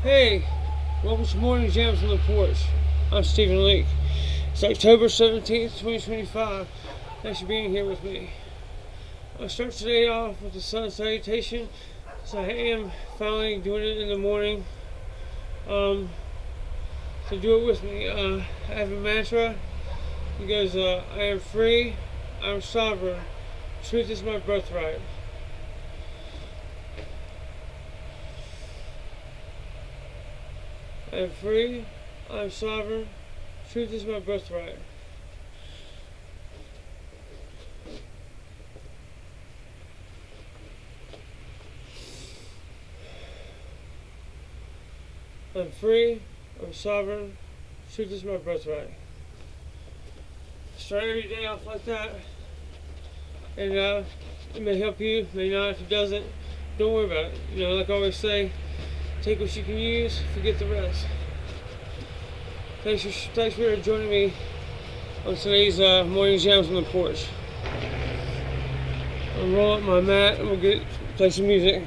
Hey, welcome to Morning Jams on the Porch. I'm Leake. It's October 17th, 2025. Thanks for being here with me. I'll start today off with the sun salutation. So I am finally doing it in the morning. So do it with me. I have a mantra. It goes, I am free, I'm sovereign, truth is my birthright. I am free, I am sovereign, truth is my birthright. I'm free, I'm sovereign, truth is my birthright. Start every day off like that, and it may help you, may not. If it doesn't, don't worry about it. Like I always say, take what you can use, forget the rest. Thanks for joining me on today's morning jams on the porch. I'll roll up my mat and we'll play some music.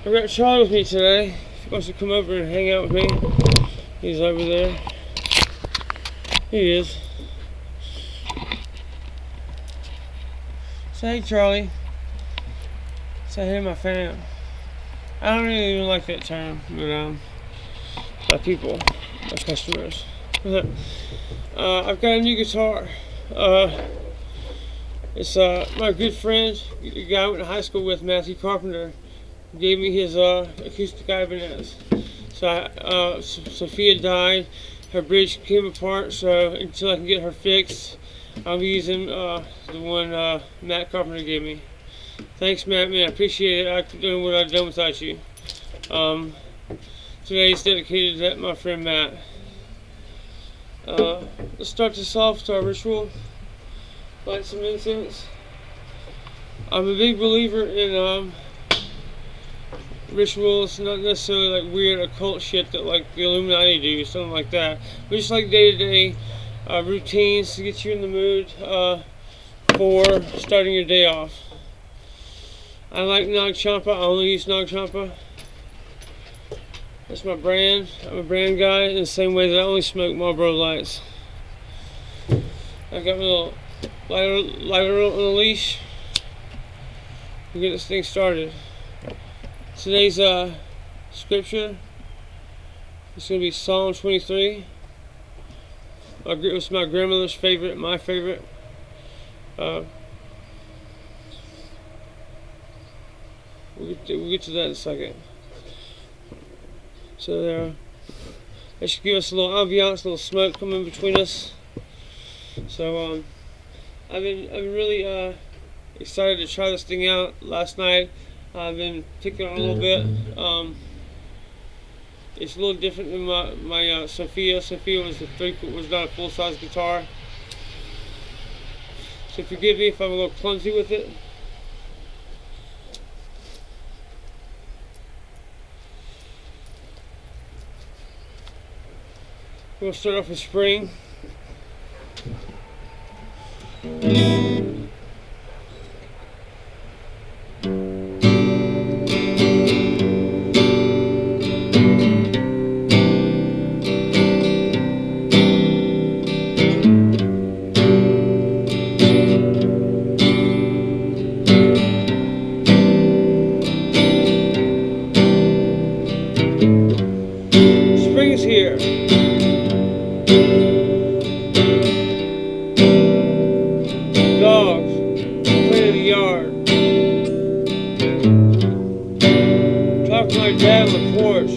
I got Charlie with me today. He wants to come over and hang out with me. He's over there. He is. Say hey, Charlie. Say hey to my fam. I don't really even like that term, but my people, my customers. I've got a new guitar. It's my good friend, the guy I went to high school with, Matthew Carpenter, gave me his acoustic Ibanez. So Sophia died, her bridge came apart, so until I can get her fixed, I'll be using the one Matt Carpenter gave me. Thanks, Matt, man, I appreciate it. I couldn't do what I've done without you. Today's dedicated to my friend Matt. Let's start this off to our ritual. Light some incense. I'm a big believer in rituals, not necessarily like weird occult shit that like the Illuminati do, something like that, but just like day-to-day routines to get you in the mood for starting your day off. I like Nag Champa. I only use Nag Champa. That's my brand. I'm a brand guy in the same way that I only smoke Marlboro Lights. I've got my little lighter on a leash. We'll get this thing started. Today's scripture is going to be Psalm 23. It was my grandmother's favorite, my favorite. We'll get to that in a second. So that should give us a little ambiance, a little smoke coming between us. So I've been really excited to try this thing out. Last night I've been picking on a little bit. It's a little different than my Sophia. Sophia was not a full-size guitar. So forgive me if I'm a little clumsy with it. We'll start off with spring. Spring is here. Dogs play in the yard. Talk to my dad on the porch.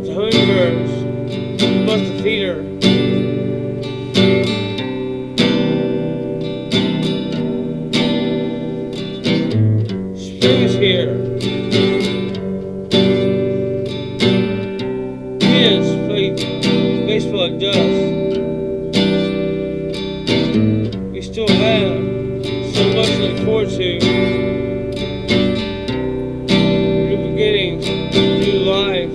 The hummingbirds must have feed her. Spring is here. Kids play baseball at dusk. We still have so much to look forward to. New beginnings, new life.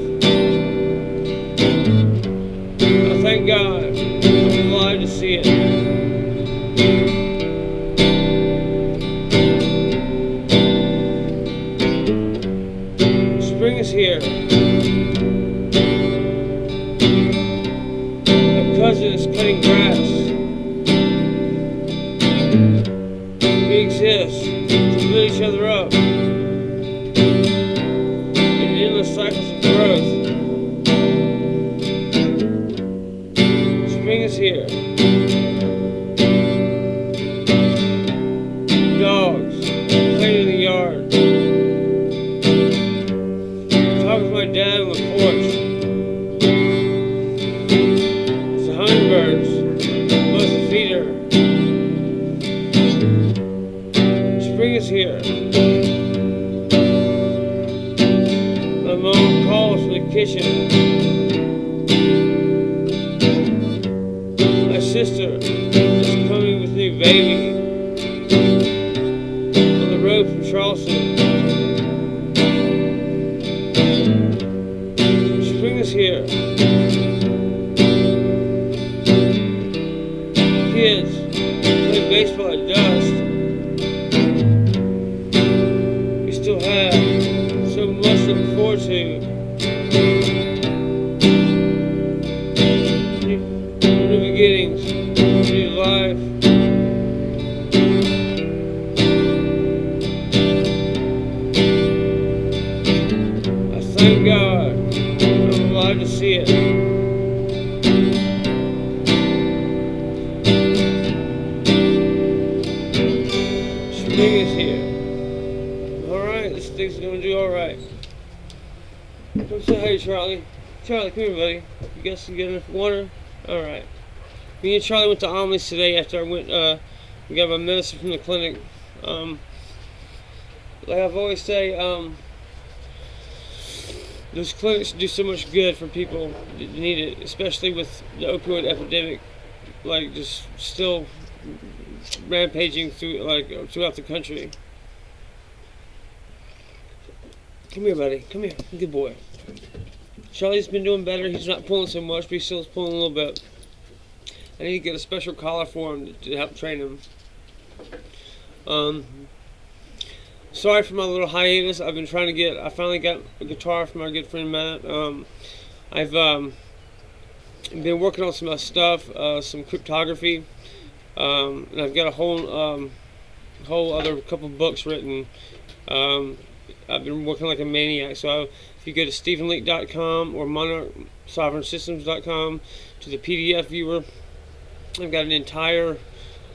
here. My cousin is cutting grass. We exist to build each other up in endless cycles of growth. Spring is here. Dogs playing in the yard. Talk with my dad on the porch. It's the hummingbirds. Buzz the feeder. Spring is here. My mom calls from the kitchen. My sister is coming with new baby on the road from Charleston. Spring is here. Kids play baseball at dusk. We still have so much to look forward to. New beginnings, new life. I thank God I'm alive to see it. Spring is here. Alright, this thing's gonna do alright. Come say hey, Charlie. Charlie, come here, buddy. You got some good enough water? Alright. Me and Charlie went to Omni's today after I went, we got my medicine from the clinic. Like I've always say, those clinics do so much good for people that need it, especially with the opioid epidemic, like just still rampaging throughout the country. Come here, buddy. Come here. Good boy. Charlie's been doing better. He's not pulling so much, but he's still pulling a little bit. I need to get a special collar for him to help train him. Sorry for my little hiatus. I've been trying to get. I finally got a guitar from our good friend Matt. I've been working on some stuff, some cryptography, and I've got a whole other couple books written. I've been working like a maniac. So if you go to StephenLeake.com or MonarchSovereignSystems.com to the PDF viewer, I've got an entire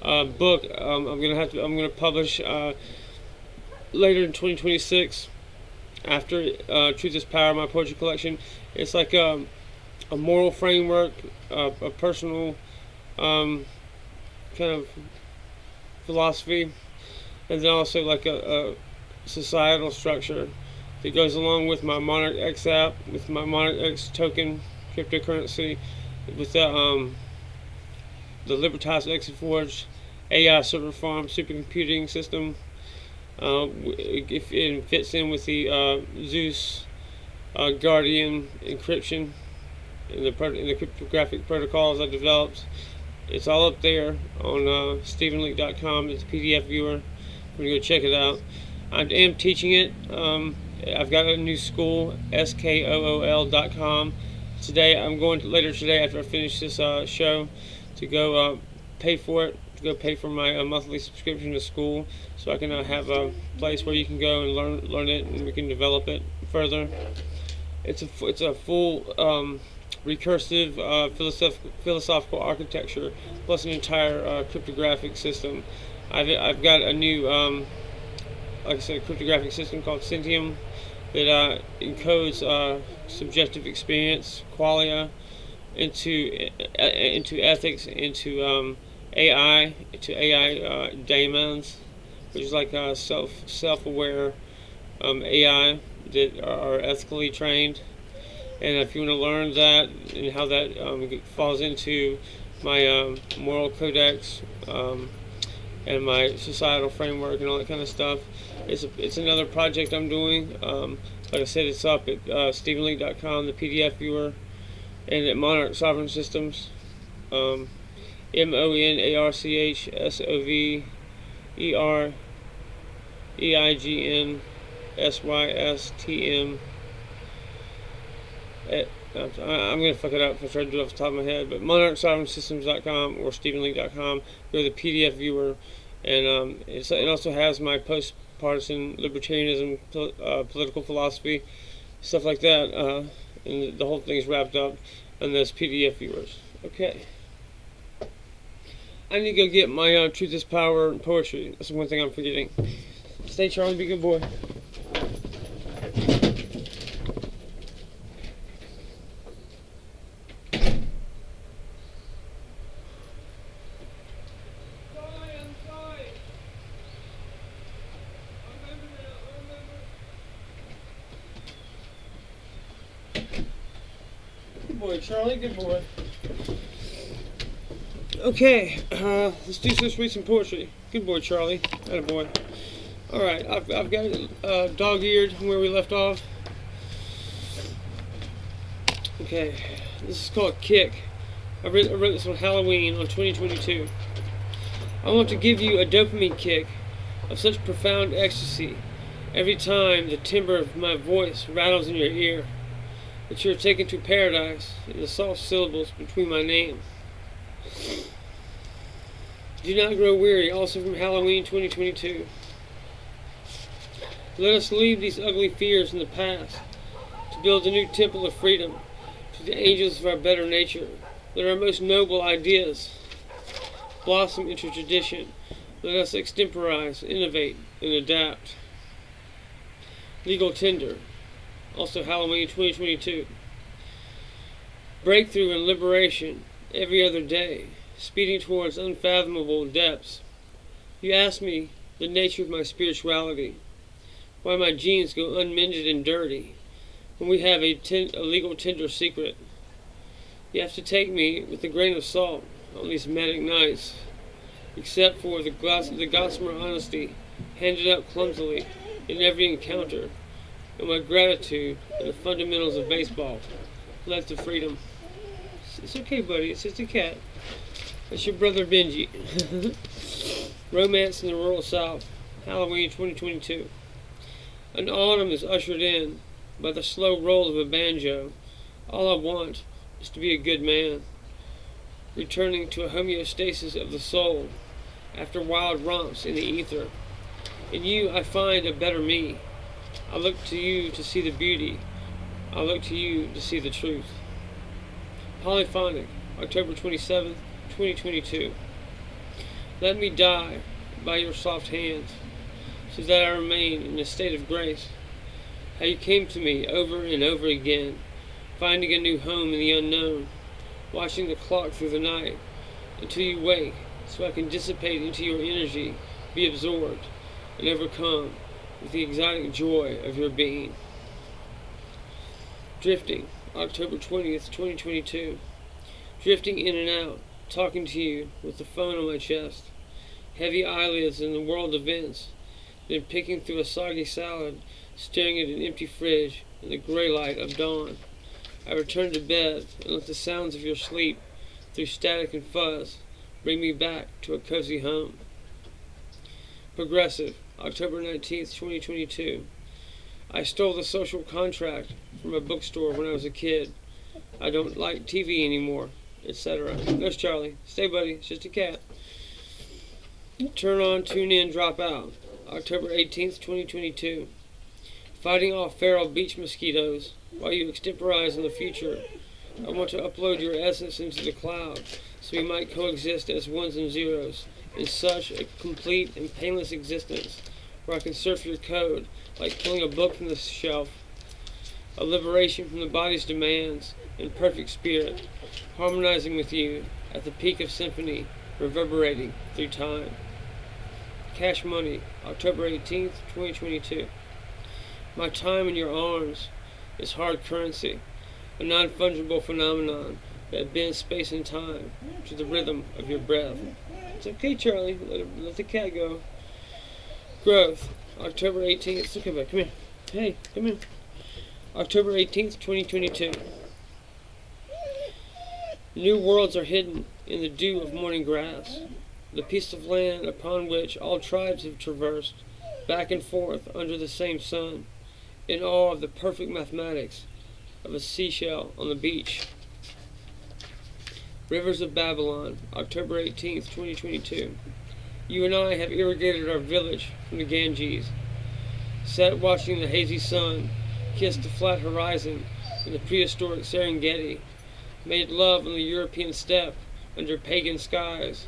book. I'm gonna publish later in 2026 after Truth is Power, my poetry collection. It's like a moral framework, a personal kind of philosophy, and then also like a societal structure that goes along with my Monarch X app, with my Monarch X token cryptocurrency, with the Libertas Exaforge AI server farm supercomputing system. It fits in with the Zeus Guardian encryption in the cryptographic protocols I developed. It's all up there on StephenLeake.com. It's a PDF viewer. I'm gonna go check it out. I am teaching it. I've got a new school, skool.com. Today, I'm going to later today after I finish this show to go pay for it. To go pay for my monthly subscription to school, so I can have a place where you can go and learn it, and we can develop it further. It's a full recursive philosophical architecture plus an entire cryptographic system. I've got a new like I said, a cryptographic system called Centium that encodes subjective experience, qualia, into ethics, into AI, to AI daemons, which is like self-aware AI that are ethically trained. And if you want to learn that and how that falls into my moral codex and my societal framework and all that kind of stuff, it's another project I'm doing. Like I said, it's up at StephenLeake.com, the PDF viewer, and at Monarch Sovereign Systems. MonarchSovereignSystem I'm going to fuck it up if I try to do it off the top of my head, but monarchsovereignsystems.com or stephenleake.com. Go to the PDF viewer, and it also has my post-partisan libertarianism, political philosophy, stuff like that, and the whole thing is wrapped up in those PDF viewers. Okay. I need to go get my Truth is Power poetry. That's the one thing I'm forgetting. Stay, Charlie. Be a good boy. Good boy, Charlie. Good boy. Okay, let's do some recent poetry. Good boy, Charlie. Atta boy. Alright, I've got it dog-eared where we left off. Okay, this is called Kick. I wrote this on Halloween on 2022. I want to give you a dopamine kick of such profound ecstasy every time the timbre of my voice rattles in your ear that you are taken to paradise in the soft syllables between my name. Do not grow weary, also from Halloween 2022. Let us leave these ugly fears in the past to build a new temple of freedom to the angels of our better nature. Let our most noble ideas blossom into tradition. Let us extemporize, innovate, and adapt. Legal tender, also Halloween 2022. Breakthrough and liberation every other day, speeding towards unfathomable depths. You ask me the nature of my spirituality, why my genes go unmended and dirty, when we have a legal tender secret. You have to take me with a grain of salt on these manic nights, except for the gossamer honesty handed up clumsily in every encounter, and my gratitude and the fundamentals of baseball led to freedom. It's okay, buddy. It's just a cat. That's your brother Benji. Romance in the Rural South, Halloween 2022. An autumn is ushered in by the slow roll of a banjo. All I want is to be a good man, returning to a homeostasis of the soul after wild romps in the ether. In you I find a better me. I look to you to see the beauty. I look to you to see the truth. Polyphonic, October 27th, 2022. Let me die by your soft hands, so that I remain in a state of grace. How you came to me over and over again, finding a new home in the unknown, watching the clock through the night, until you wake, so I can dissipate into your energy, be absorbed, and overcome with the exotic joy of your being. Drifting, October 20th, 2022. Drifting in and out, talking to you with the phone on my chest. Heavy eyelids in the world events, then picking through a soggy salad, staring at an empty fridge in the gray light of dawn. I return to bed and let the sounds of your sleep, through static and fuzz, bring me back to a cozy home. Progressive, October 19th, 2022. I stole the social contract from a bookstore when I was a kid. I don't like TV anymore, etc. There's Charlie. Stay, buddy. It's just a cat. Turn on, tune in, drop out. October 18th, 2022. Fighting off feral beach mosquitoes while you extemporize in the future. I want to upload your essence into the cloud so we might coexist as ones and zeros in such a complete and painless existence where I can surf your code like pulling a book from the shelf. A liberation from the body's demands in perfect spirit, harmonizing with you at the peak of symphony, reverberating through time. Cash Money, October 18th, 2022. My time in your arms is hard currency, a non-fungible phenomenon that bends space and time to the rhythm of your breath. It's okay, Charlie. Let the cat go. Growth, October 18th. Okay, back. Come here. Hey, come here. October 18th, 2022. New worlds are hidden in the dew of morning grass, the piece of land upon which all tribes have traversed, back and forth under the same sun, in awe of the perfect mathematics of a seashell on the beach. Rivers of Babylon, October 18th, 2022. You and I have irrigated our village from the Ganges, sat watching the hazy sun, kissed the flat horizon in the prehistoric Serengeti, made love on the European steppe under pagan skies,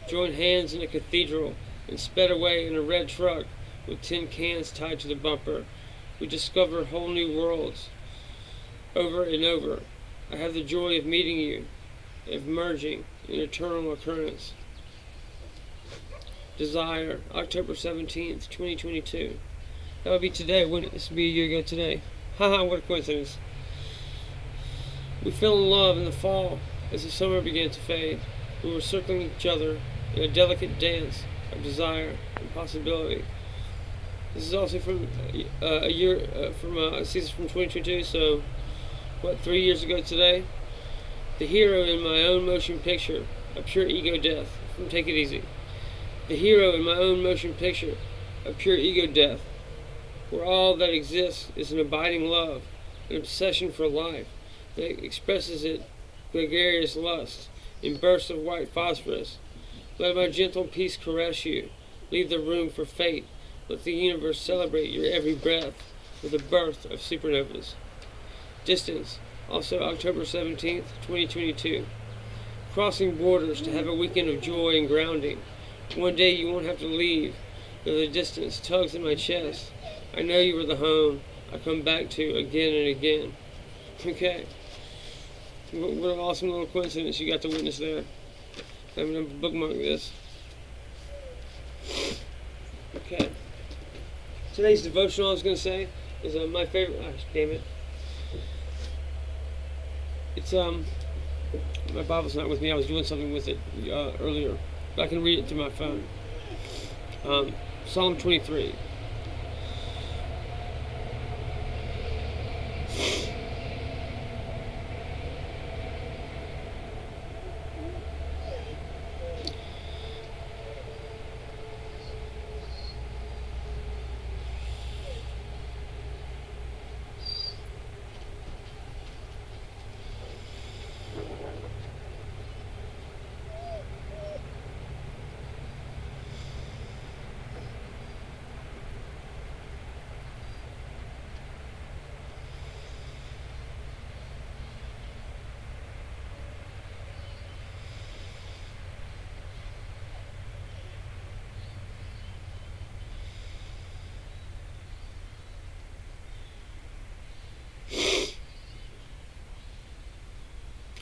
joined hands in a cathedral, and sped away in a red truck with tin cans tied to the bumper. We discover whole new worlds over and over. I have the joy of meeting you, of merging in eternal occurrence. Desire, October 17th, 2022. That would be today, wouldn't it? This would be a year ago today. Haha, what a coincidence. We fell in love in the fall as the summer began to fade. We were circling each other in a delicate dance of desire and possibility. This is also from a season from 2022, so 3 years ago today? The hero in my own motion picture, a pure ego death, from Take It Easy. The hero in my own motion picture, a pure ego death, where all that exists is an abiding love, an obsession for life, that expresses it gregarious lust, in bursts of white phosphorus. Let my gentle peace caress you, leave the room for fate, let the universe celebrate your every breath with the birth of supernovas. Distance, also October 17th, 2022. Crossing borders to have a weekend of joy and grounding. One day you won't have to leave, though the distance tugs at my chest. I know you are the home I come back to again and again. Okay. What an awesome little coincidence you got to witness there. I'm going to bookmark this. Okay. Today's devotional, I was going to say, is my favorite. Gosh, damn it. It's, my Bible's not with me. I was doing something with it earlier. But I can read it through my phone. Psalm 23.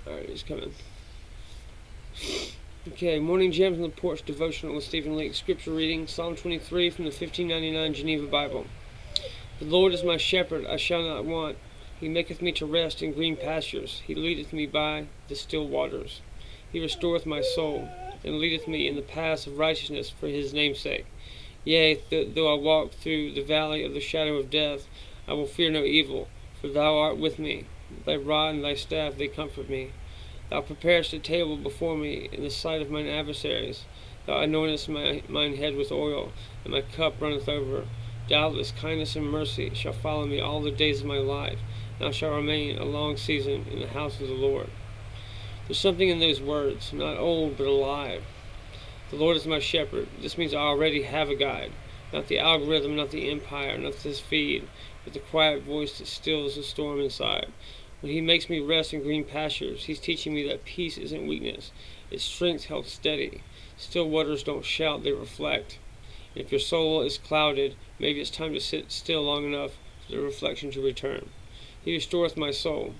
Alright, he's coming. Okay, Morning Gems on the Porch devotional with Stephen Leake. Scripture reading, Psalm 23 from the 1599 Geneva Bible. The Lord is my shepherd, I shall not want. He maketh me to rest in green pastures. He leadeth me by the still waters. He restoreth my soul, and leadeth me in the paths of righteousness for his name's sake. Yea, though I walk through the valley of the shadow of death, I will fear no evil, for thou art with me. Thy rod and thy staff, they comfort me. Thou preparest a table before me in the sight of mine adversaries. Thou anointest mine head with oil, and my cup runneth over. Doubtless kindness and mercy shall follow me all the days of my life, and I shall remain a long season in the house of the Lord. There's something in those words, not old but alive. The Lord is my shepherd. This means I already have a guide. Not the algorithm, not the empire, not this feed, but the quiet voice that stills the storm inside. When he makes me rest in green pastures, he's teaching me that peace isn't weakness. It's strength held steady. Still waters don't shout, they reflect. And if your soul is clouded, maybe it's time to sit still long enough for the reflection to return. He restoreth my soul.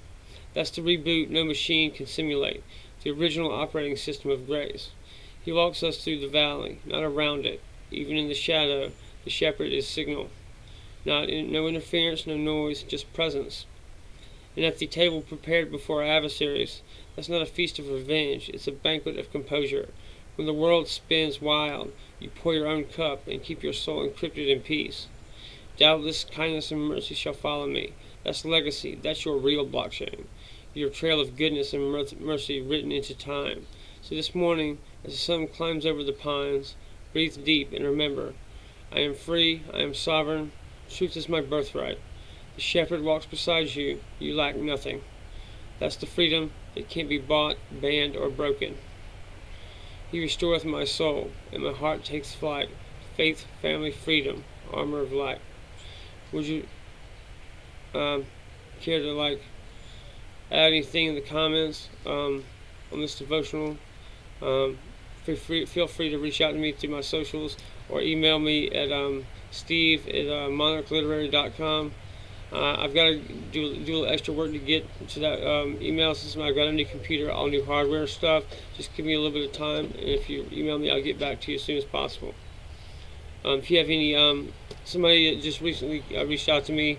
That's the reboot no machine can simulate, the original operating system of grace. He walks us through the valley, not around it. Even in the shadow, the shepherd is signal. No interference, no noise, just presence. And at the table prepared before our adversaries, that's not a feast of revenge, it's a banquet of composure. When the world spins wild, you pour your own cup and keep your soul encrypted in peace. Doubtless kindness and mercy shall follow me. That's legacy, that's your real blockchain. Your trail of goodness and mercy written into time. So this morning, as the sun climbs over the pines, breathe deep and remember, I am free, I am sovereign, truth is my birthright. The shepherd walks beside you. You lack nothing. That's the freedom that can't be bought, banned, or broken. He restoreth my soul, and my heart takes flight. Faith, family, freedom, armor of light. Would you care to add anything in the comments on this devotional? Feel free to reach out to me through my socials or email me at steve@monarchliterary.com. I've got to do a little extra work to get to that email system. I've got a new computer, all new hardware stuff. Just give me a little bit of time, and if you email me, I'll get back to you as soon as possible. If you have any, somebody that just recently reached out to me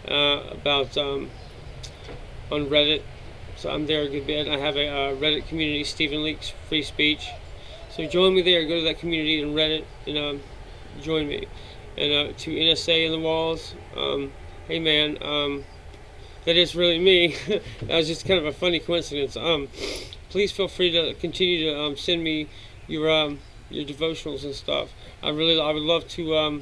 about on Reddit, so I'm there a good bit. I have a Reddit community, Stephen Leake's Free Speech. So join me there. Go to that community and Reddit and join me. And to NSA in the walls. Hey man, that is really me. That was just kind of a funny coincidence. Please feel free to continue to send me your devotionals and stuff. I would love to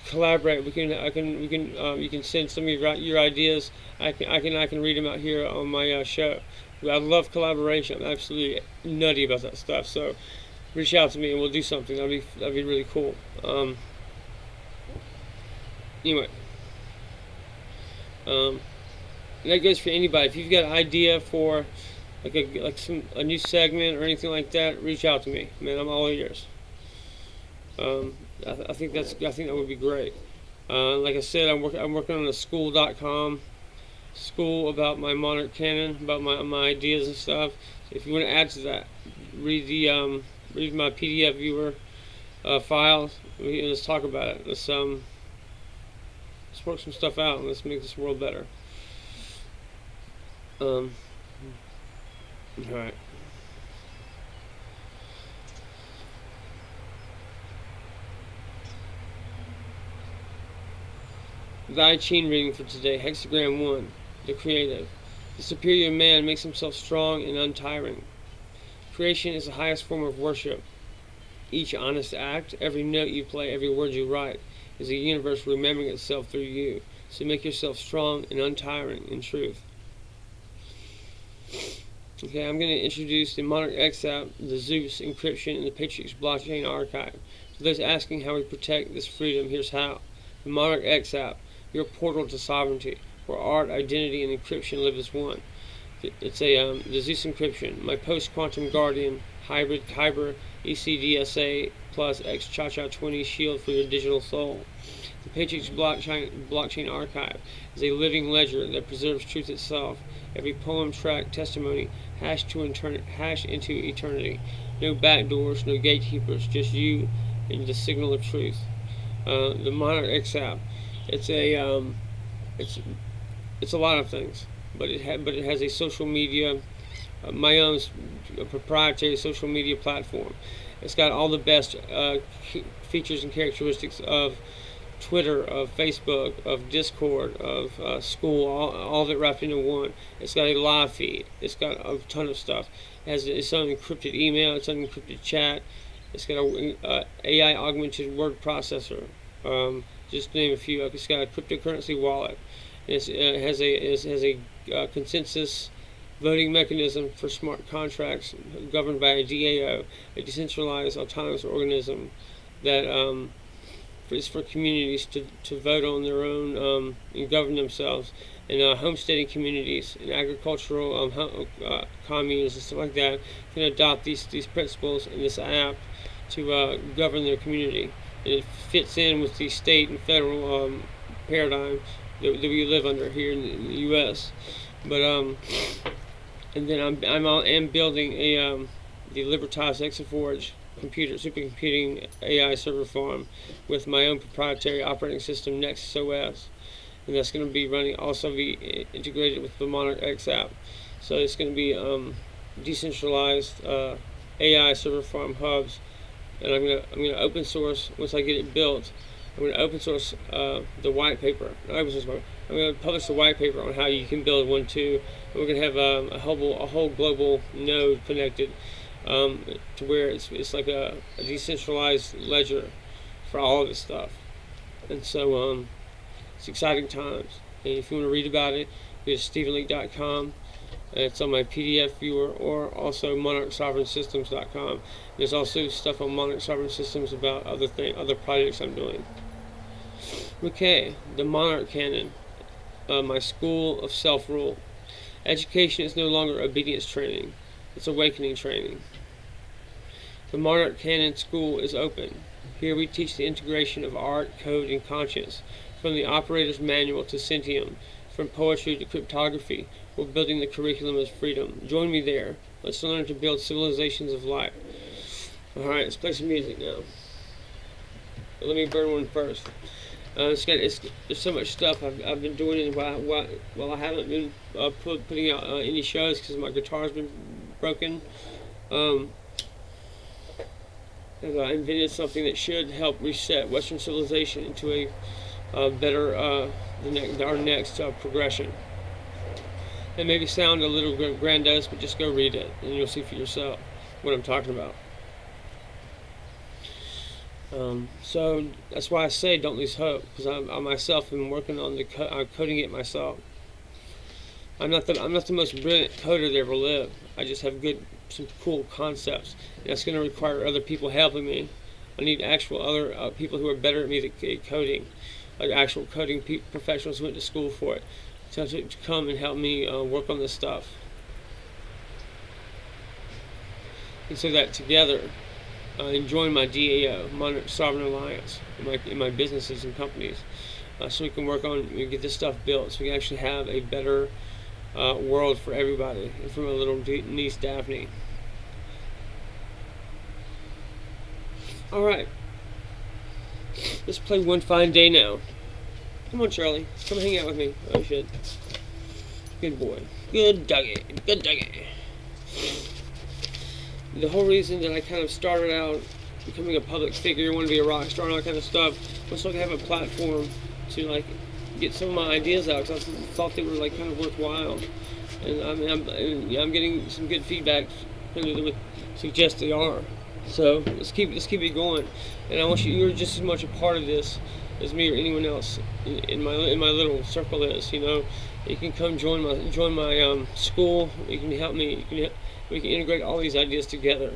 collaborate. You can send some of your ideas. I can read them out here on my show. I love collaboration. I'm absolutely nutty about that stuff. So reach out to me and we'll do something. That'd be really cool. Anyway, that goes for anybody. If you've got an idea for a new segment or anything like that, reach out to me. Man, I'm all ears. I think that would be great. Like I said, I'm working on a school.com about my monarch canon, about my ideas and stuff. So if you want to add to that, read my PDF viewer files. Let's talk about it. Let's work some stuff out and let's make this world better. All right. The I Ching reading for today, Hexagram 1, the creative. The superior man makes himself strong and untiring. Creation is the highest form of worship. Each honest act, every note you play, every word you write, is the universe remembering itself through you. So make yourself strong and untiring in truth. Okay, I'm going to introduce the Monarch X app, the Zeus encryption, and the Patriots blockchain archive. For those asking how we protect this freedom, here's how. The Monarch X app, your portal to sovereignty, where art, identity, and encryption live as one. It's the Zeus encryption, my post-quantum guardian, hybrid Kyber ECDSA plus X Cha-Cha 20 shield for your digital soul. The Patriots blockchain archive is a living ledger that preserves truth itself. Every poem, track, testimony hashed into eternity. No backdoors, no gatekeepers, just you and the signal of truth. The Monarch X app. It's a lot of things, but it has a social media, my own proprietary social media platform. It's got all the best features and characteristics of Twitter, of Facebook, of Discord, of school, all of it wrapped into one. It's got a live feed. It's got a ton of stuff. It has its own encrypted email, its own encrypted chat. It's got a AI augmented word processor. Just to name a few. It's got a cryptocurrency wallet. It has a consensus voting mechanism for smart contracts governed by a DAO, a decentralized autonomous organism that is for communities to vote on their own and govern themselves. And homesteading communities and agricultural communes and stuff like that can adopt these principles in this app to govern their community. And it fits in with the state and federal paradigm that we live under here in the U.S. But and then I'm building the Libertas Exaforge supercomputing AI server farm with my own proprietary operating system, Nexus OS, and that's going to be be integrated with the Monarch X app. So it's going to be decentralized AI server farm hubs, and I'm gonna open source once I get it built. I'm going to open source the white paper. I'm going to publish the white paper on how you can build one too. And we're going to have a whole global node connected to where it's like a decentralized ledger for all of this stuff. And so it's exciting times. And if you want to read about it, go to StephenLeake.com. It's on my PDF viewer, or also MonarchSovereignSystems.com. There's also stuff on Monarch Sovereign Systems about other projects I'm doing. Okay, the Monarch Canon, my school of self-rule. Education is no longer obedience training; it's awakening training. The Monarch Canon School is open. Here we teach the integration of art, code, and conscience, from the operator's manual to Sentium, from poetry to cryptography. We're building the curriculum of freedom. Join me there. Let's learn to build civilizations of light. Alright, let's play some music now. Let me burn one first. There's so much stuff I've been doing while I haven't been putting out any shows because my guitar's been broken. And I invented something that should help reset Western civilization into a better our next progression. It maybe sound a little grandiose, but just go read it and you'll see for yourself what I'm talking about. So that's why I say don't lose hope, because I myself am working on coding it myself. I'm not the most brilliant coder that ever lived. I just have some cool concepts, and that's going to require other people helping me. I need actual other people who are better at me at coding, like actual coding professionals who went to school for it, to come and help me work on this stuff. And so that together, and join my DAO, Monarch Sovereign Alliance, in my businesses and companies, so we can work on get this stuff built, so we can actually have a better world for everybody, and from a little niece Daphne. All right, let's play One Fine Day Now. Come on, Charlie, come hang out with me. Oh shit, good boy, good doggy, good doggy. The whole reason that I kind of started out becoming a public figure, want to be a rock star and all that kind of stuff, was so I could have a platform to like get some of my ideas out, because I thought they were like kind of worthwhile. And I'm getting some good feedback that would suggest they are. So let's keep it going. And I want you're just as much a part of this as me or anyone else in my little circle is. You know, you can come join my school. You can help me. We can integrate all these ideas together.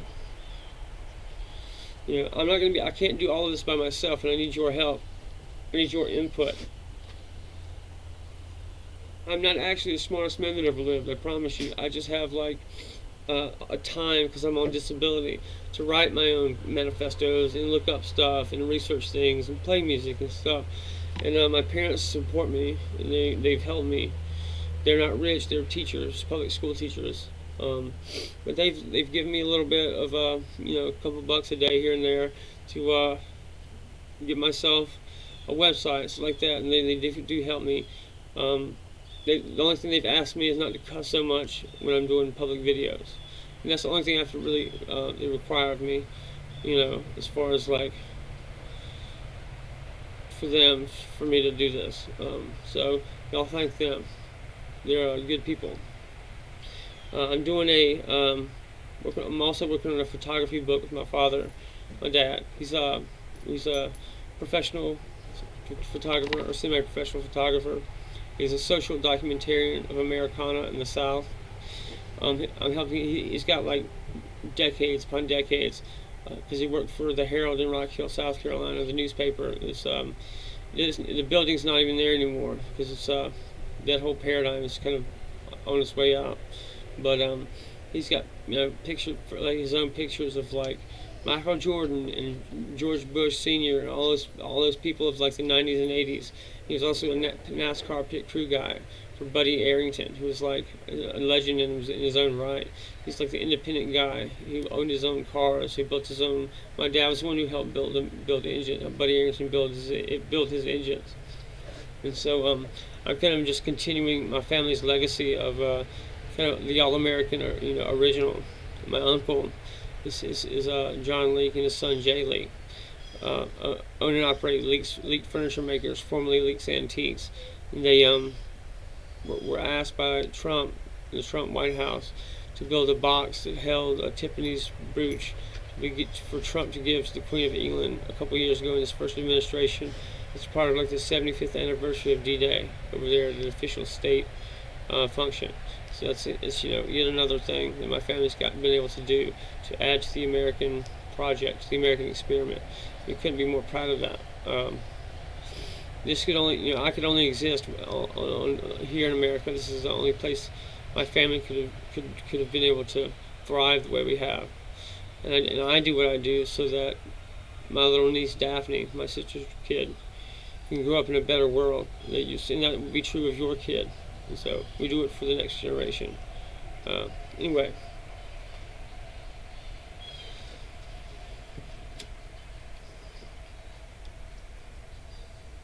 You know, I can't do all of this by myself, and I need your help. I need your input. I'm not actually the smartest man that ever lived, I promise you. I just have like a time, because I'm on disability, to write my own manifestos and look up stuff and research things and play music and stuff. And my parents support me, and they've helped me. They're not rich, they're teachers, public school teachers. But they've given me a little bit of a couple bucks a day here and there to get myself a website, so like that, and they do help me. The only thing they've asked me is not to cuss so much when I'm doing public videos, and that's the only thing I have to really they require of me, as far as like for me to do this. So y'all thank them. They're good people. I'm doing I'm also working on a photography book with my father, my dad. He's a professional photographer, or semi-professional photographer. He's a social documentarian of Americana in the South. I'm helping. He's got like decades upon decades, because he worked for the Herald in Rock Hill, South Carolina, the newspaper. The building's not even there anymore, because it's that whole paradigm is kind of on its way out. But he's got like his own pictures of like Michael Jordan and George Bush Sr. and all those people of like the 90s and 80s. He was also a NASCAR pit crew guy for Buddy Arrington, who was like a legend in his own right. He's like the independent guy. He owned his own cars. He built his own. My dad was the one who helped build the engine. Buddy Arrington built his engines. And so I'm kind of just continuing my family's legacy of kind of the all-American, original. My uncle is John Leake, and his son Jay Leake own and operate Leake Furniture Makers, formerly Leake's Antiques. And they were asked by Trump, the Trump White House, to build a box that held a Tiffany's brooch for Trump to give to the Queen of England a couple years ago in his first administration. It's part of like the 75th anniversary of D-Day over there at the official state function. So it's yet another thing that my family's been able to do to add to the American project, to the American experiment. We couldn't be more proud of that. This could only, I could only exist here in America. This is the only place my family could have been able to thrive the way we have. And I do what I do so that my little niece Daphne, my sister's kid, can grow up in a better world. And that would be true of your kid. And so we do it for the next generation. Anyway.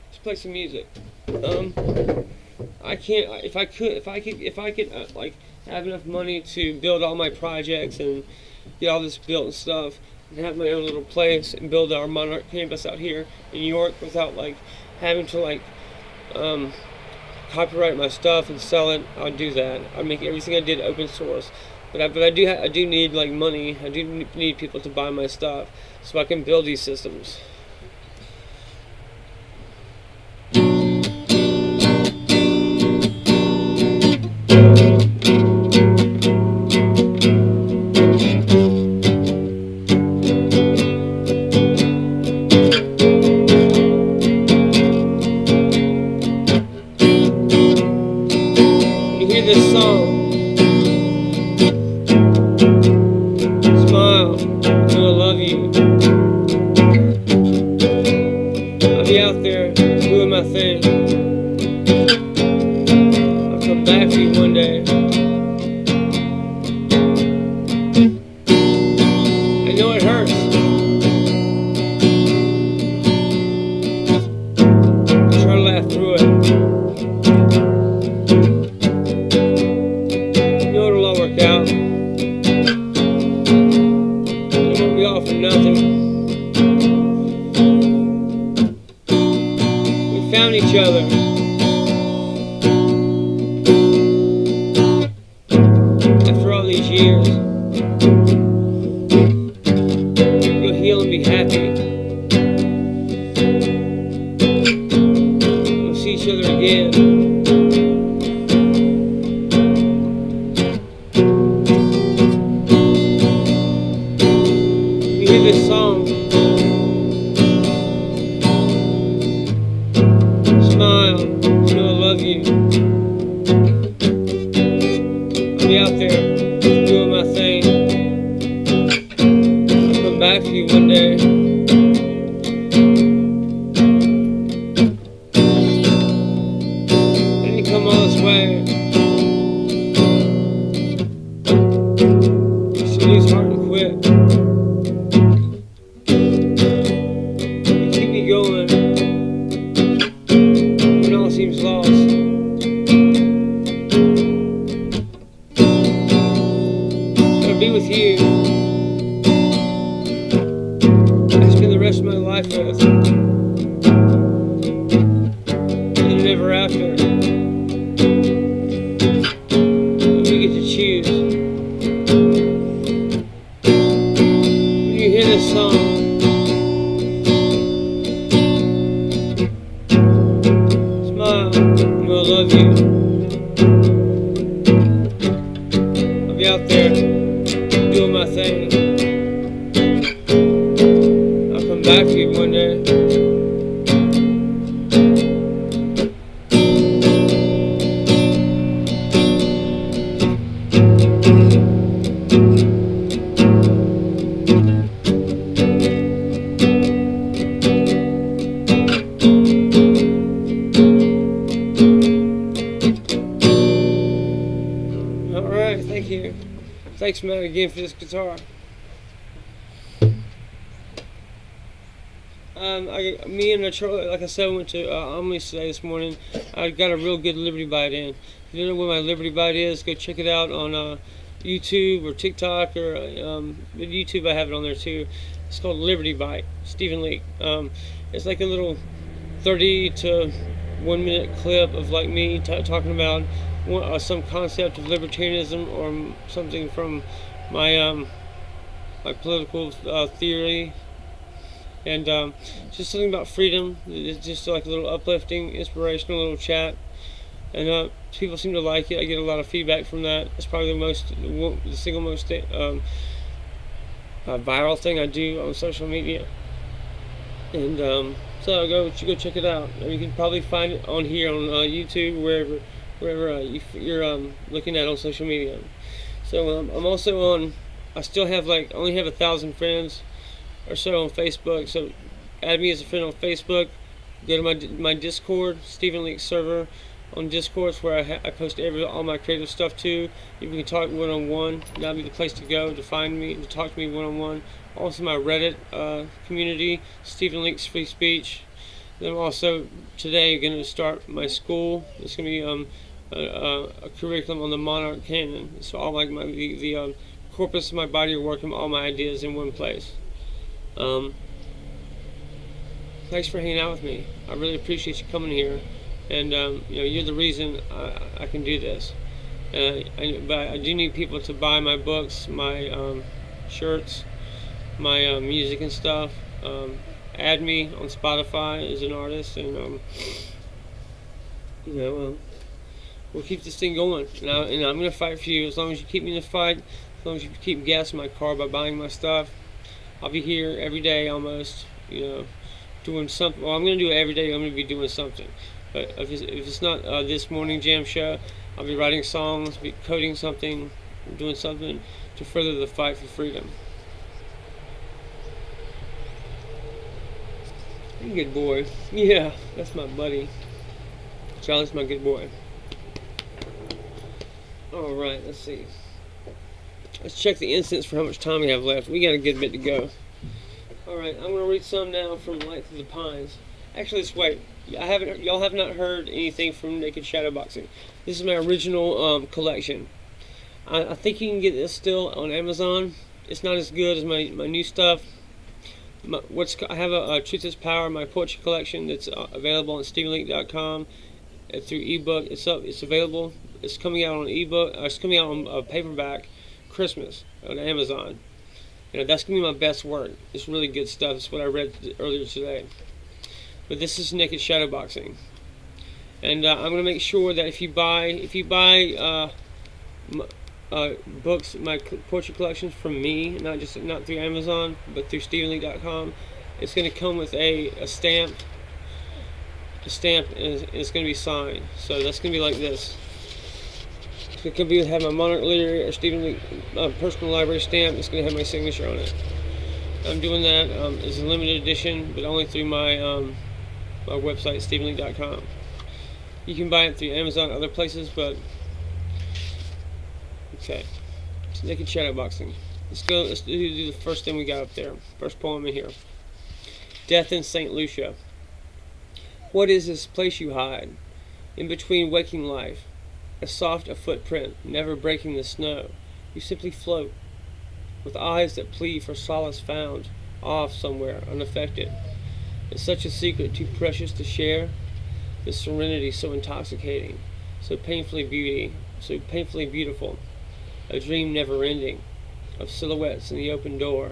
Let's play some music. I can't. If I could, like have enough money to build all my projects and get all this built and stuff, and have my own little place and build our Monarch campus out here in New York without like having to copyright my stuff and sell it, I'd do that. I'd make everything I did open source. But I do need like money. I do need people to buy my stuff so I can build these systems. This song, smile, I know I love you. I'll be out there doing my thing. I'll come back for you one day. I know it hurts. Try to laugh through it. Out. It won't be all for nothing. We found each other. After all these years, we'll heal and be happy. We'll see each other again. This song, smile, you know I love you. I'll be out there doing my thing. I'll come back to you one day. I didn't come all this way. Just to lose heart and quit. Going when all seems lost. I'll be with you. I spend the rest of my life with, and ever after. We get to choose. When you hear this song, I love you. I'll be out there doing my thing. I'll come back to you one day. Alright, thank you. Thanks, Matt, again for this guitar. Me and Charlie, like I said, went to Omni's today this morning. I got a real good Liberty Bite in. If you don't know what my Liberty Bite is, go check it out on YouTube or TikTok or YouTube. I have it on there too. It's called Liberty Bite, Stephen Leake. It's like a little 30 to 1 minute clip of like me talking about some concept of libertarianism or something from my my political theory And just something about freedom. It's just like a little uplifting, inspirational little chat. And people seem to like it. I get a lot of feedback from that. It's probably the single most viral thing I do on social media. And so go check it out. You can probably find it on here on YouTube, wherever you're looking at on social media. So I'm also on. I still have only have 1,000 friends or so on Facebook. So add me as a friend on Facebook. Go to my Discord, Stephen Leake server on Discord, where I post all my creative stuff too. You can talk one-on-one. That'll be the place to go to find me, to talk to me one-on-one. Also my Reddit community, Stephen Leake's Free Speech. Then I'm also today going to start my school. It's going to be a curriculum on the Monarch Canon. It's all like the corpus of my body of work and all my ideas in one place. Thanks for hanging out with me. I really appreciate you coming here. And you're the reason I can do this. But I do need people to buy my books, my shirts, my music and stuff. Add me on Spotify as an artist, and we'll keep this thing going. And I'm gonna fight for you as long as you keep me in the fight. As long as you keep gassing my car by buying my stuff, I'll be here every day almost. Doing something. Well, I'm gonna do it every day. I'm gonna be doing something. But if it's not this morning jam show, I'll be writing songs, be coding something, doing something to further the fight for freedom. Good boy. Yeah, that's my buddy. Charlie's my good boy. Alright, let's see. Let's check the incense for how much time we have left. We got a good bit to go. Alright, I'm going to read some now from Light Through the Pines. Actually, let's wait. Y'all have not heard anything from Naked Shadowboxing. This is my original collection. I think you can get this still on Amazon. It's not as good as my new stuff. I have a Truth is Power, my Porch collection that's available on StephenLeake.com through ebook. It's available. It's coming out on ebook. It's coming out on paperback Christmas on Amazon. That's gonna be my best work. It's really good stuff. It's what I read earlier today. But this is Naked Shadowboxing, and I'm gonna make sure that if you buy books, my portrait collections from me, not through Amazon, but through StephenLeake.com, it's gonna come with a stamp. The stamp is gonna be signed. So that's gonna be like this. It could have my Monarch Literary or Stephen Leake personal library stamp. It's going to have my signature on it. I'm doing that as a limited edition, but only through my my website, StephenLeake.com. You can buy it through Amazon, other places, but okay. It's Naked Shadowboxing. Let's do the first thing we got up there. First poem in here. Death in St. Lucia. What is this place you hide in between waking life? As soft a footprint, never breaking the snow. You simply float, with eyes that plead for solace found, off somewhere, unaffected. Is such a secret too precious to share? This serenity so intoxicating, so painfully beautiful. A dream never ending, of silhouettes in the open door,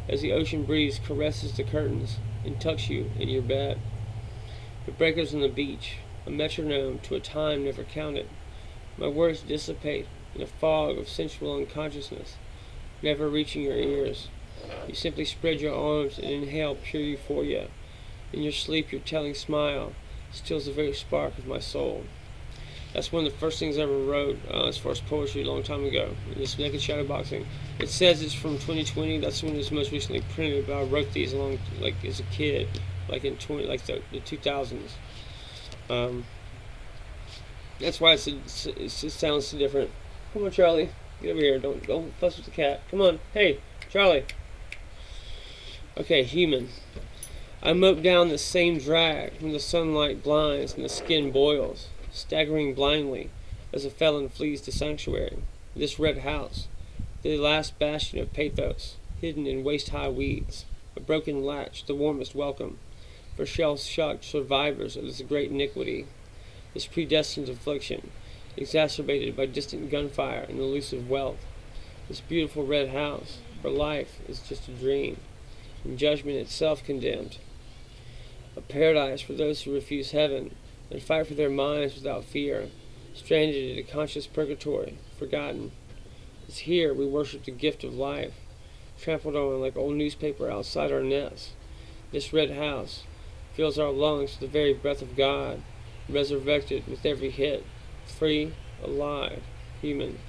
as the ocean breeze caresses the curtains and tucks you in your bed. The breakers on the beach, a metronome to a time never counted. My words dissipate in a fog of sensual unconsciousness, never reaching your ears. You simply spread your arms and inhale pure euphoria. In your sleep, your telling smile steals the very spark of my soul. That's one of the first things I ever wrote as far as poetry a long time ago. This Naked Shadowboxing. It says it's from 2020. That's when it's most recently printed, but I wrote these as a kid, in the 2000s. That's why it sounds so different. Come on, Charlie. Get over here. Don't fuss with the cat. Come on. Hey, Charlie. Okay, human. I mope down the same drag when the sunlight blinds and the skin boils, staggering blindly as a felon flees to sanctuary. This red house, the last bastion of pathos, hidden in waist-high weeds, a broken latch, the warmest welcome for shell-shocked survivors of this great iniquity. This predestined affliction, exacerbated by distant gunfire and elusive wealth. This beautiful red house, for life, is just a dream. and judgment itself condemned. A paradise for those who refuse heaven and fight for their minds without fear, stranded in a conscious purgatory, forgotten. It's here we worship the gift of life, trampled on like old newspaper outside our nests. This red house fills our lungs with the very breath of God, resurrected with every hit, free, alive, human.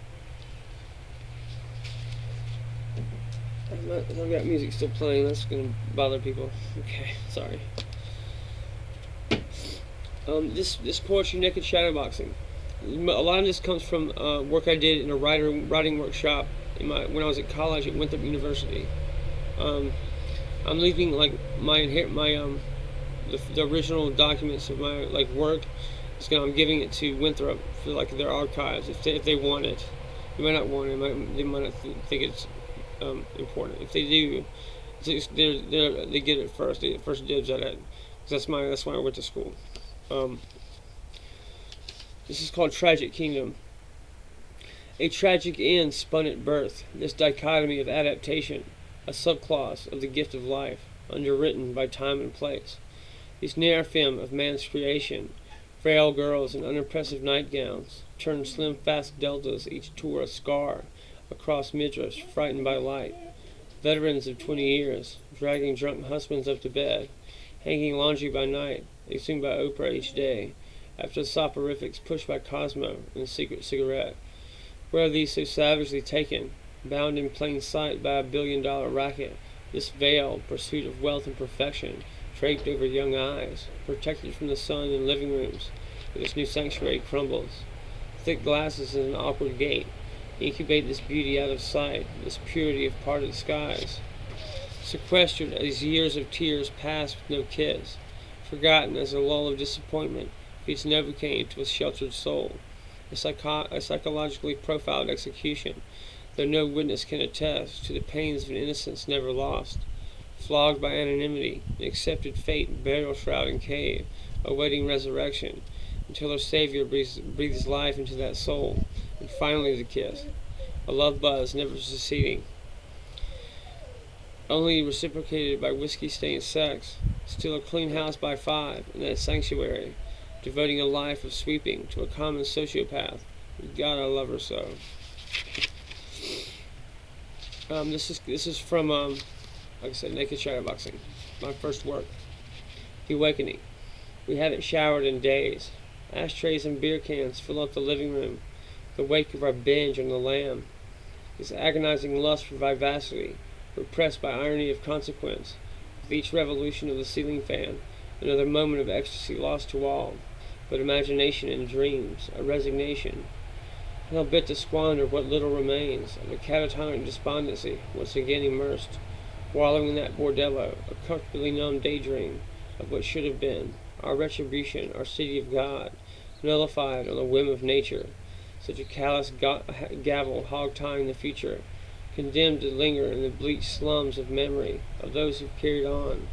I've got music still playing. That's going to bother people. Okay, sorry. This poetry, naked shadowboxing. A lot of this comes from work I did in a writing workshop when I was at college at Winthrop University. I'm leaving like the original documents of my work. I'm giving it to Winthrop for their archives if they want it. They might not want it. They might not think it's important. If they do, they get it first. They get first dibs at it. That's why I went to school. This is called Tragic Kingdom. A tragic end spun at birth, this dichotomy of adaptation, a subclause of the gift of life, underwritten by time and place. These Nerfim of man's creation, frail girls in unimpressive nightgowns, turned slim fast deltas, each tore a scar across midriffs, frightened by light. Veterans of 20 years, dragging drunk husbands up to bed, hanging laundry by night, consumed by Oprah each day, after the soporifics pushed by Cosmo and a secret cigarette. Where are these so savagely taken, bound in plain sight by $1 billion racket, this veiled pursuit of wealth and perfection, draped over young eyes, protected from the sun in living rooms, where this new sanctuary crumbles? Thick glasses and an awkward gait incubate this beauty out of sight, this purity of parted skies. Sequestered as years of tears pass with no kiss, forgotten as a lull of disappointment feeds Novocaine to a sheltered soul, a psychologically profiled execution, though no witness can attest to the pains of an innocence never lost, flogged by anonymity, an accepted fate in burial shroud and cave, awaiting resurrection, until her Savior breathes life into that soul, and finally the kiss, a love buzz never succeeding, only reciprocated by whiskey-stained sex, still a clean house by 5 in that sanctuary, devoting a life of sweeping to a common sociopath. God, I love her so. This is from like I said, Naked Shadowboxing, my first work. The Awakening. We haven't showered in days. Ashtrays and beer cans fill up the living room, the wake of our binge on the lamb. This agonizing lust for vivacity, repressed by irony of consequence, with each revolution of the ceiling fan, another moment of ecstasy lost to all, but imagination and dreams, a resignation. Hell bent to squander what little remains of a catatonic despondency, once again immersed, wallowing in that bordello, a comfortably numb daydream of what should have been, our retribution, our city of God, nullified on the whim of nature, such a callous gavel hog-tying the future, condemned to linger in the bleak slums of memory of those who've carried on.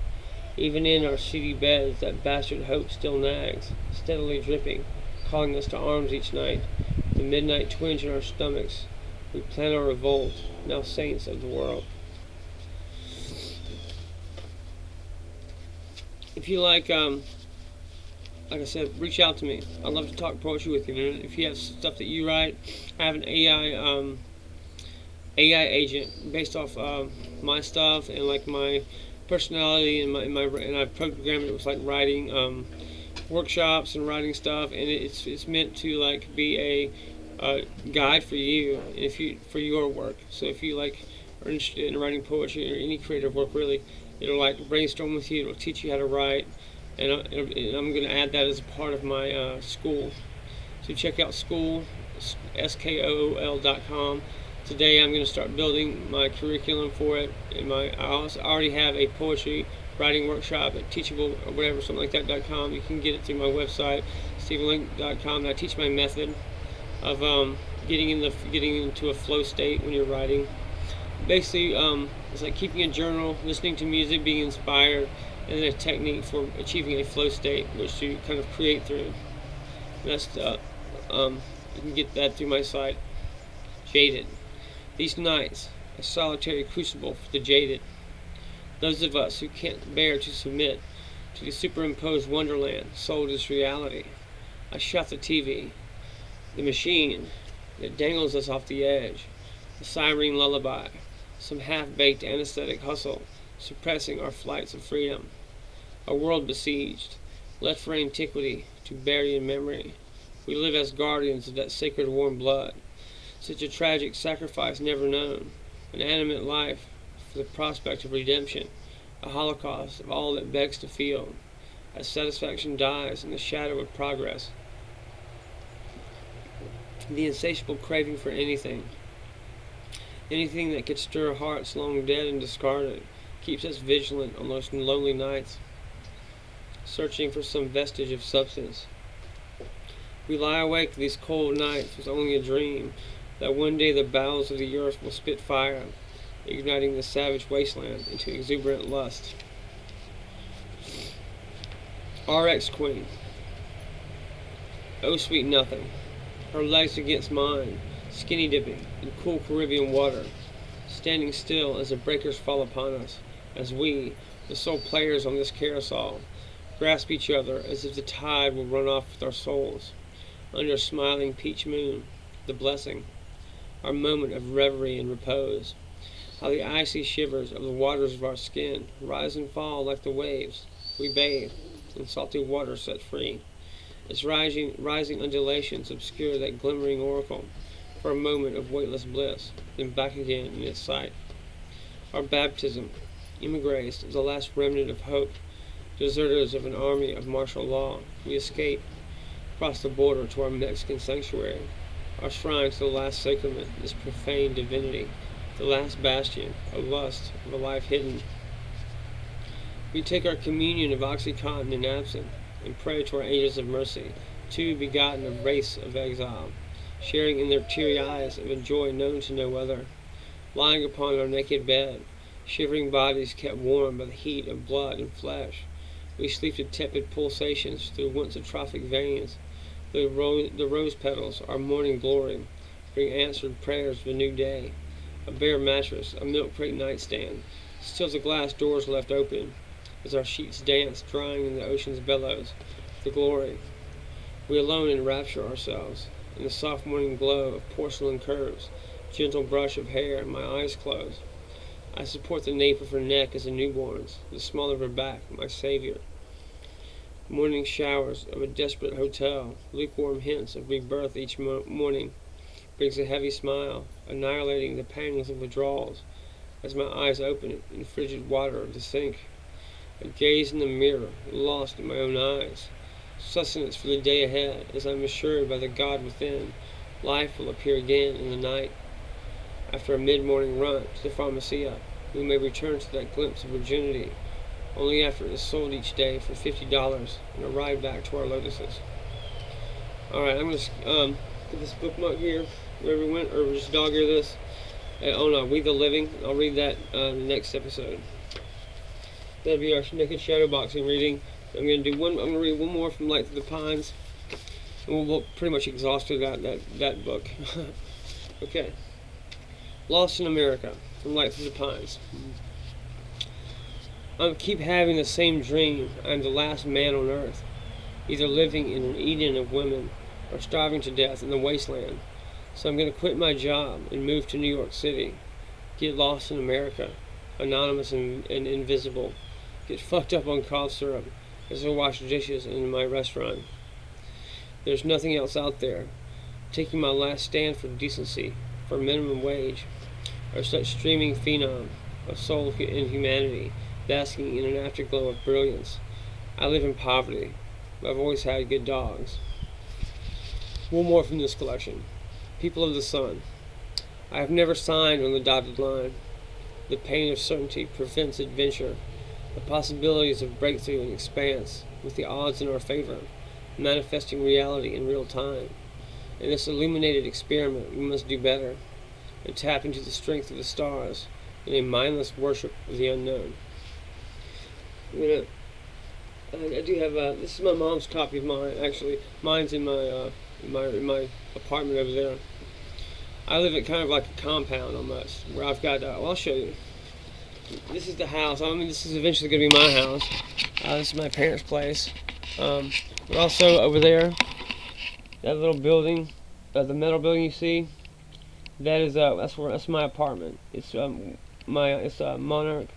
Even in our seedy beds, that bastard hope still nags, steadily dripping, calling us to arms each night. The midnight twinge in our stomachs, we plan our revolt, now saints of the world. If you like I said, reach out to me. I'd love to talk poetry with you. And if you have stuff that you write, I have an AI agent based off my stuff and my personality and and I've programmed it with writing workshops and writing stuff, and it's meant to be a guide for you for your work. So if you are interested in writing poetry or any creative work, really, it'll brainstorm with you. It'll teach you how to write, and I'm going to add that as a part of my school. So check out school, skool.com. Today I'm going to start building my curriculum for it. And I already have a poetry writing workshop at teachable or whatever, something like that.com. You can get it through my website, stephenlink.com. I teach my method of getting into a flow state when you're writing. Basically, it's like keeping a journal, listening to music, being inspired, and then a technique for achieving a flow state, which you kind of create through. And that's you can get that through my site. Jaded. These nights, a solitary crucible for the jaded. Those of us who can't bear to submit to the superimposed wonderland sold as reality. I shut the TV, the machine that dangles us off the edge, a siren lullaby, some half-baked anesthetic hustle, suppressing our flights of freedom. A world besieged, left for antiquity to bury in memory. We live as guardians of that sacred warm blood, such a tragic sacrifice never known, an animate life for the prospect of redemption, a holocaust of all that begs to feel, as satisfaction dies in the shadow of progress. The insatiable craving for anything that could stir hearts long dead and discarded, keeps us vigilant on those lonely nights, searching for some vestige of substance. We lie awake these cold nights with only a dream that one day the bowels of the earth will spit fire, igniting the savage wasteland into exuberant lust. RX Queen. Oh sweet nothing, her legs against mine, skinny dipping in cool Caribbean water, standing still as the breakers fall upon us, as we, the sole players on this carousel, grasp each other as if the tide will run off with our souls, under a smiling peach moon, the blessing, our moment of reverie and repose. How the icy shivers of the waters of our skin rise and fall like the waves we bathe in salty water set free. Its rising undulations obscure that glimmering oracle for a moment of weightless bliss, then back again in its sight. Our baptism, emigres, is the last remnant of hope. Deserters of an army of martial law, we escape, cross the border to our Mexican sanctuary, our shrine to the last sacrament, this profane divinity, the last bastion of lust of a life hidden. We take our communion of Oxycontin and absinthe, and pray to our angels of mercy, two begotten of race of exile, sharing in their teary eyes of a joy known to no other. Lying upon our naked bed, shivering bodies kept warm by the heat of blood and flesh, we sleep to tepid pulsations through once atrophic veins. The rose petals, our morning glory, bring answered prayers of a new day. A bare mattress, a milk crate nightstand, still the glass doors left open, as our sheets dance, drying in the ocean's bellows, the glory. We alone enrapture ourselves in the soft morning glow of porcelain curves, gentle brush of hair, my eyes closed. I support the nape of her neck as a newborn's, the small of her back, my savior. Morning showers of a desperate hotel, lukewarm hints of rebirth each morning, brings a heavy smile, annihilating the pangs of withdrawals, as my eyes open in frigid water of the sink. I gaze in the mirror, lost in my own eyes. Sustenance for the day ahead, as I am assured by the God within, life will appear again in the night. After a mid-morning run to the pharmacia, we may return to that glimpse of virginity, only after it is sold each day for $50 and a ride back to our lotuses. Alright, I'm going to put this bookmark here, wherever we went, or just dog ear this. Oh no, We the Living. I'll read that in the next episode. That'll be our naked shadow boxing reading. I'm going to read one more from Light Through the Pines, and we'll pretty much exhausted that book. Okay. Lost in America from Light Through the Pines. I keep having the same dream. I am the last man on earth, either living in an Eden of women or starving to death in the wasteland. So I'm going to quit my job and move to New York City, get lost in America, anonymous and invisible, get fucked up on cough syrup as I wash dishes in my restaurant. There's nothing else out there. Taking my last stand for decency, for minimum wage, or such streaming phenom of soul and humanity, basking in an afterglow of brilliance. I live in poverty, but I've always had good dogs. One more from this collection. People of the Sun. I have never signed on the dotted line. The pain of certainty prevents adventure. The possibilities of breakthrough and expanse, with the odds in our favor, manifesting reality in real time. In this illuminated experiment, we must do better and tap into the strength of the stars in a mindless worship of the unknown. I do have this is my mom's copy of mine. Actually, mine's in my apartment over there. I live at kind of like a compound almost, where I've got. I'll show you. this is the house. I mean, this is eventually going to be my house. This is my parents' place. But also over there, that little building, the metal building you see, that is that's my apartment. It's Monarch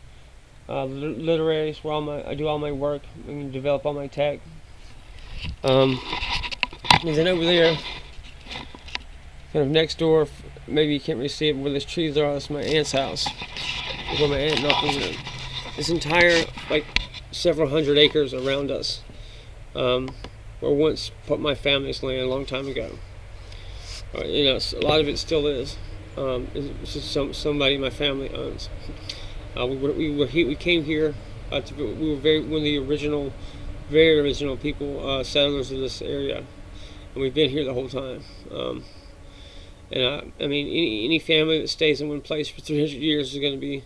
Literary. It's where I do all my work and develop all my tech. And then over there, kind of next door, maybe you can't really see it, but where those trees are, that's my aunt's house. That's where my aunt and this entire, like, several hundred acres around us were once my family's land a long time ago. A lot of it still is. It's just somebody in my family owns. We came here. We were one of the very original people, settlers of this area, and we've been here the whole time. And I mean, any family that stays in one place for 300 years is going to be,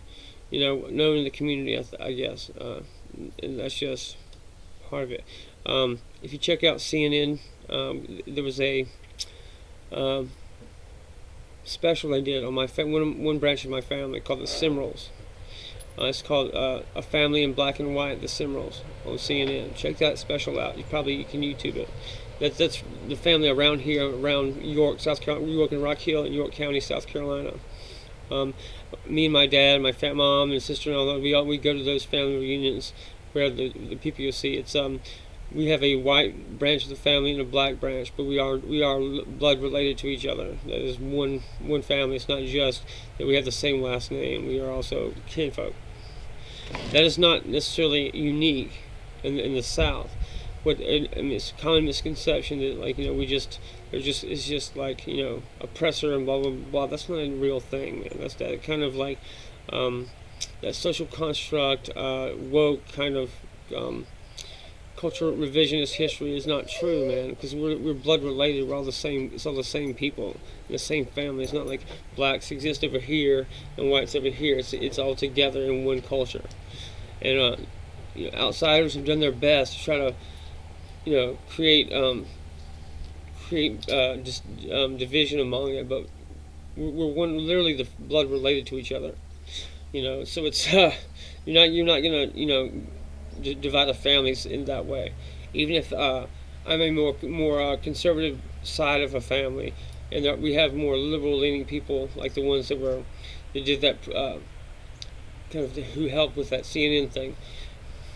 known in the community, I guess. And that's just part of it. If you check out CNN, there was a special they did on one branch of my family called the Simrels. It's called A Family in Black and White, the Simrels, on CNN. Check that special out. You can YouTube it. That's the family around here, around York, South Carolina, York and Rock Hill, in York County, South Carolina. Me and my dad, my mom and sister-in-law, we go to those family reunions where the people you see. It's we have a white branch of the family and a black branch, but we are blood related to each other. That is one family. It's not just that we have the same last name. We are also kinfolk. That is not necessarily unique in the South. It's a common misconception that, like, it's just like, oppressor and blah blah blah. That's not a real thing, man. That's that kind of like that social construct, woke kind of cultural revisionist history is not true, man. Because we're blood related. We're all the same. It's all the same people, the same family. It's not like blacks exist over here and whites over here. It's all together in one culture. And outsiders have done their best to try to create division among it, but we're literally the blood related to each other. So it's you're not gonna divide the families in that way. Even if I'm a more conservative side of a family, and that we have more liberal leaning people like the ones that did that who helped with that CNN thing.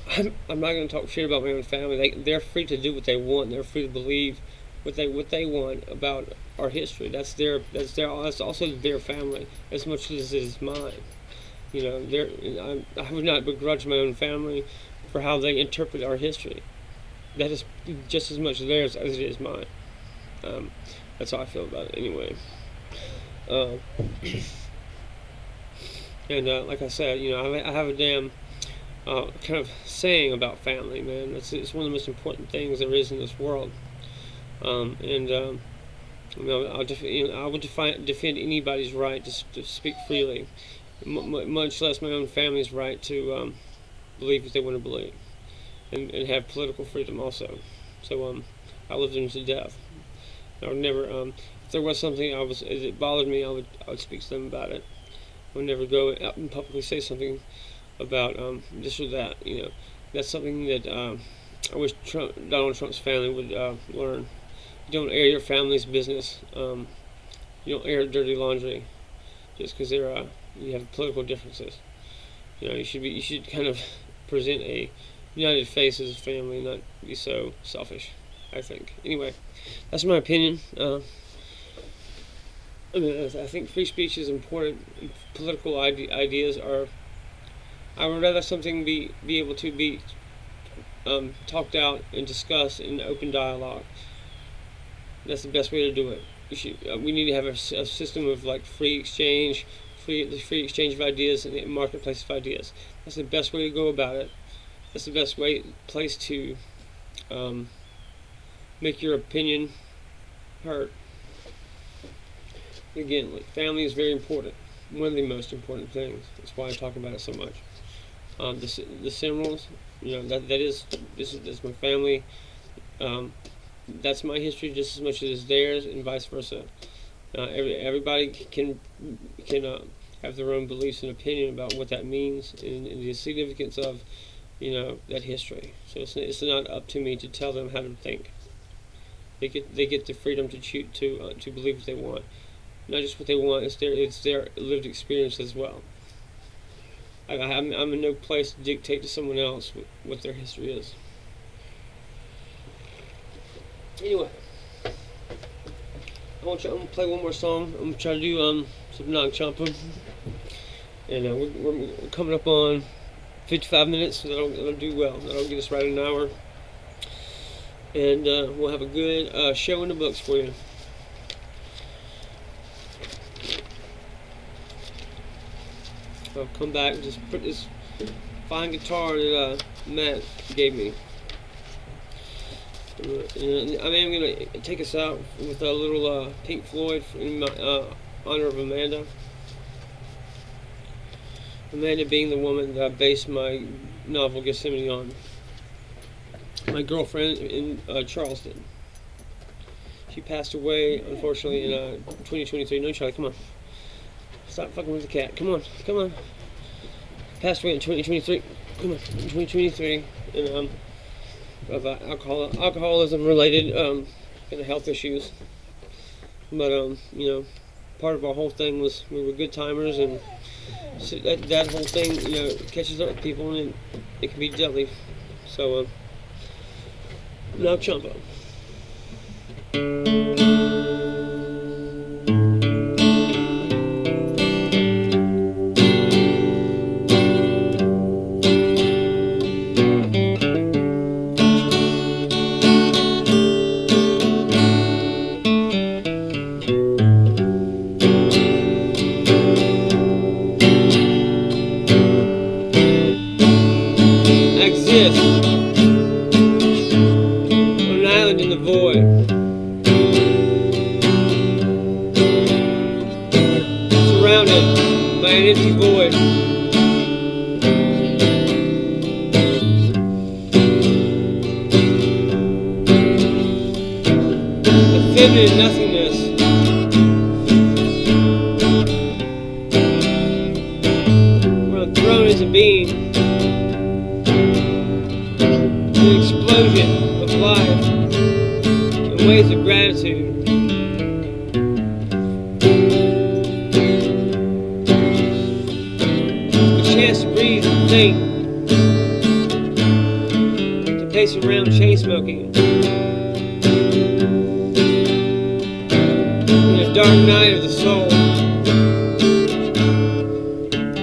I'm not going to talk shit about my own family. They're free to do what they want. They're free to believe what they want about our history. That's also their family as much as it is mine. I would not begrudge my own family for how they interpret our history. That is just as much theirs as it is mine. That's how I feel about it anyway. And like I said, I have a damn kind of saying about family, man. It's one of the most important things there is in this world. I would defend anybody's right to speak freely, much less my own family's right to believe what they want to believe, and have political freedom also. So I lived them to death. I would never, if there was something it bothered me, I would speak to them about it. I would never go out and publicly say something about this or that. That's something that I wish Donald Trump's family would learn. You don't air your family's business. You don't air dirty laundry just because you have political differences. You should kind of present a united face as a family, not be so selfish, I think. Anyway, that's my opinion. I think free speech is important. Political ideas are. I would rather something be able to be talked out and discussed in open dialogue. That's the best way to do it. We need to have a system of like free exchange of ideas and a marketplace of ideas. That's the best way to go about it. That's the best place to make your opinion heard. Again, family is very important. One of the most important things. That's why I talk about it so much. The Simrels, that's my family. That's my history just as much as theirs, and vice versa. Everybody can have their own beliefs and opinion about what that means and the significance of, that history. So it's not up to me to tell them how to think. They get the freedom to choose to believe what they want. Not just what they want; it's their lived experience as well. I'm in no place to dictate to someone else what their history is. Anyway, I'm gonna play one more song. I'm gonna try to do some non-champa, and we're coming up on 55 minutes, so that'll do well. That'll get us right in an hour, and we'll have a good show in the books for you. I'll come back and just put this fine guitar that Matt gave me. And I am going to take us out with a little Pink Floyd in honor of Amanda. Amanda being the woman that I based my novel Gethsemane on. My girlfriend in Charleston. She passed away, unfortunately, in 2023. No, Charlie, come on. Stop fucking with the cat. Come on. Passed away in 2023. Come on, in 2023. And of alcoholism related kind of health issues. But part of our whole thing was we were good timers, and so that whole thing catches up with people, and it can be deadly. So now Champa. Feminine nothingness. We're on a throne as a being. An explosion of life and waves of gratitude. The chance to breathe and think. To pace around chain smoking. Dark night of the soul.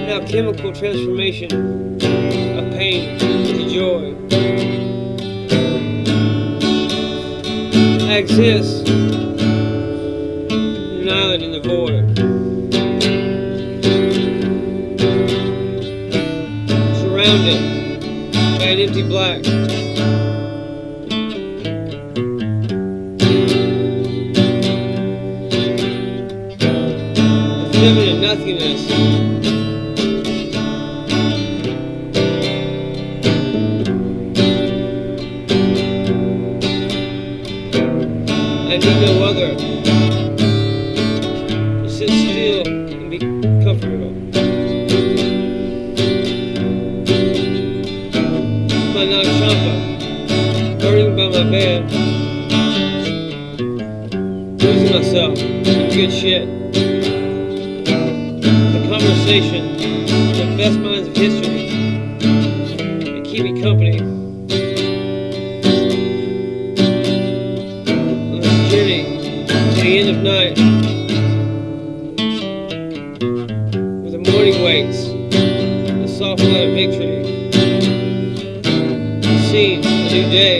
Now chemical transformation of pain into joy. I exist in an island in the void. Surrounded by an empty black. Living in nothingness. I need no other. To sit still and be comfortable. My non-champa, burning by my bed, losing myself in good shit. Conversation, the best minds of history, and keep me company on this journey to the end of night, where the morning waits, the soft light of victory, seen a new day.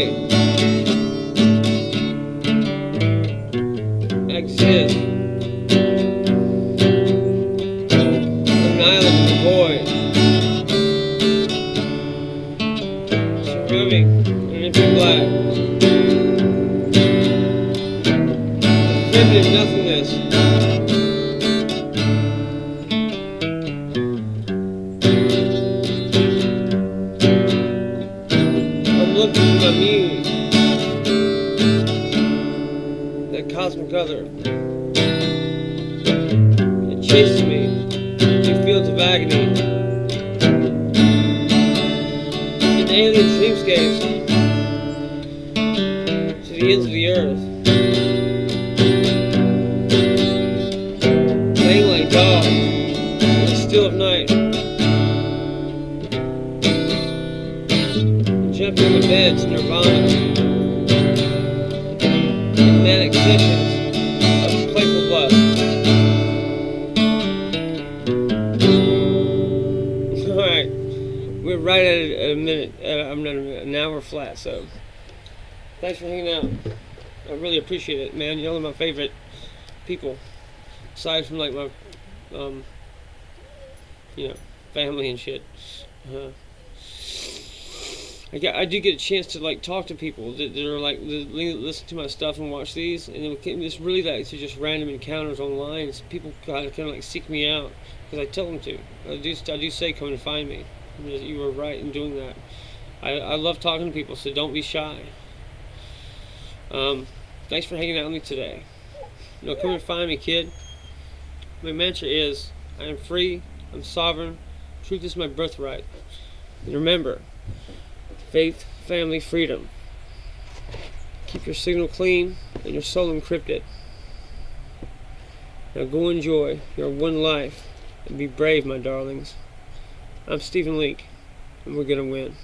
I exist. Feminine nothingness. I'm looking for my muse, that cosmic other. It chases me to of night. Jumping on the beds, nirvana. In manic sessions of playful lust. Alright, we're right at a minute, an hour flat, so thanks for hanging out. I really appreciate it, man. You're one of my favorite people, aside from like my, family and shit. I do get a chance to like talk to people that are like that listen to my stuff and watch these, and it's really like to just random encounters online. People kind of like seek me out because I tell them to. I do say come and find me. You were right in doing that. I love talking to people, so don't be shy. Thanks for hanging out with me today. Come and find me, kid. My mantra is, I am free, I'm sovereign, truth is my birthright. And remember, faith, family, freedom. Keep your signal clean and your soul encrypted. Now go enjoy your one life and be brave, my darlings. I'm Stephen Leake, and we're gonna win.